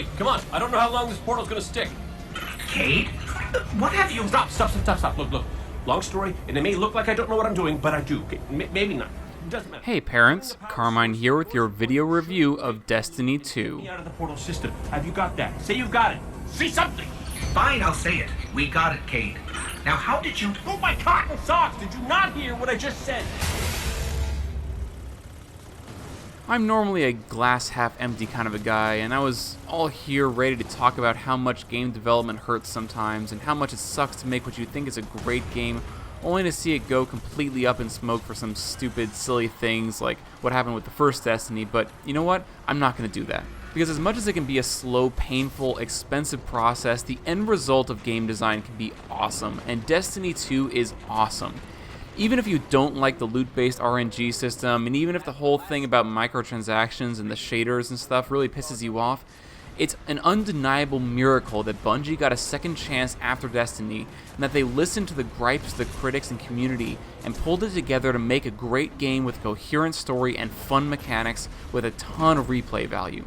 Hurry, come on. I don't know how long this portal's gonna stick. Kate? What have you... Stop. Look. Long story, and it may look like I don't know what I'm doing, but I do. Maybe not. Doesn't matter. Hey parents, Carmine here with your video review of Destiny 2. Get me out of the portal system. Have you got that? Say you've got it. Say something. Fine, I'll say it. We got it, Kate. Now, how did you... Oh, my cotton socks! Did you not hear what I just said? I'm normally a glass half empty kind of a guy, and I was all here ready to talk about how much game development hurts sometimes, and how much it sucks to make what you think is a great game, only to see it go completely up in smoke for some stupid, silly things like what happened with the first Destiny. But you know what? I'm not going to do that. Because as much as it can be a slow, painful, expensive process, the end result of game design can be awesome, and Destiny 2 is awesome. Even if you don't like the loot-based RNG system, and even if the whole thing about microtransactions and the shaders and stuff really pisses you off, it's an undeniable miracle that Bungie got a second chance after Destiny, and that they listened to the gripes of the critics and community and pulled it together to make a great game with a coherent story and fun mechanics with a ton of replay value.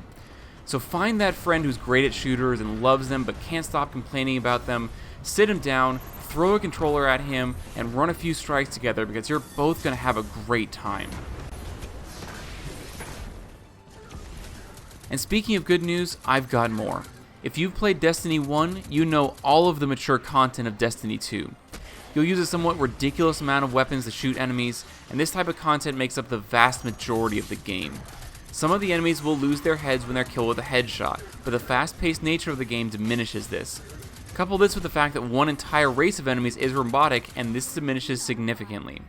So find that friend who's great at shooters and loves them but can't stop complaining about them, sit him down, throw a controller at him, and run a few strikes together, because you're both going to have a great time. And speaking of good news, I've got more. If you've played Destiny 1, you know all of the mature content of Destiny 2. You'll use a somewhat ridiculous amount of weapons to shoot enemies, and this type of content makes up the vast majority of the game. Some of the enemies will lose their heads when they're killed with a headshot, but the fast-paced nature of the game diminishes this. Couple this with the fact that one entire race of enemies is robotic, and this diminishes significantly.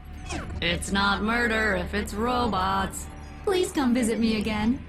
It's not murder if it's robots. Please come visit me again.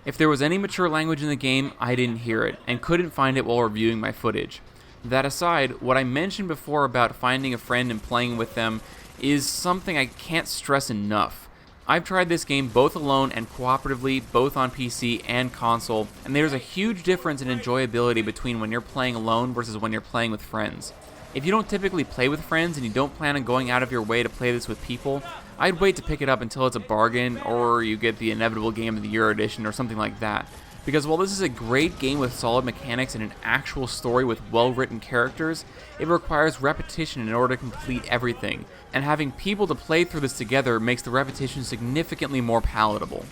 If there was any mature language in the game, I didn't hear it, and couldn't find it while reviewing my footage. That aside, what I mentioned before about finding a friend and playing with them is something I can't stress enough. I've tried this game both alone and cooperatively, both on PC and console, and there's a huge difference in enjoyability between when you're playing alone versus when you're playing with friends. If you don't typically play with friends and you don't plan on going out of your way to play this with people, I'd wait to pick it up until it's a bargain, or you get the inevitable Game of the Year edition or something like that. Because while this is a great game with solid mechanics and an actual story with well-written characters, it requires repetition in order to complete everything, and having people to play through this together makes the repetition significantly more palatable.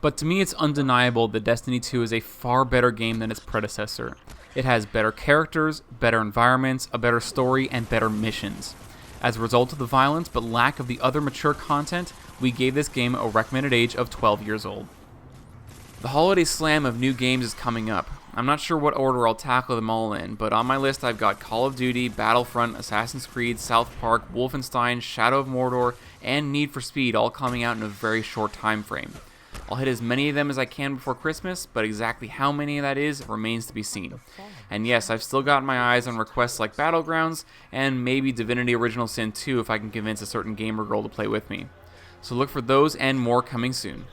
But to me, it's undeniable that Destiny 2 is a far better game than its predecessor. It has better characters, better environments, a better story, and better missions. As a result of the violence but lack of the other mature content, we gave this game a recommended age of 12 years old. The holiday slam of new games is coming up. I'm not sure what order I'll tackle them all in, but on my list I've got Call of Duty, Battlefront, Assassin's Creed, South Park, Wolfenstein, Shadow of Mordor, and Need for Speed all coming out in a very short time frame. I'll hit as many of them as I can before Christmas, but exactly how many that is remains to be seen. And yes, I've still got my eyes on requests like Battlegrounds, and maybe Divinity Original Sin 2 if I can convince a certain gamer girl to play with me. So look for those and more coming soon.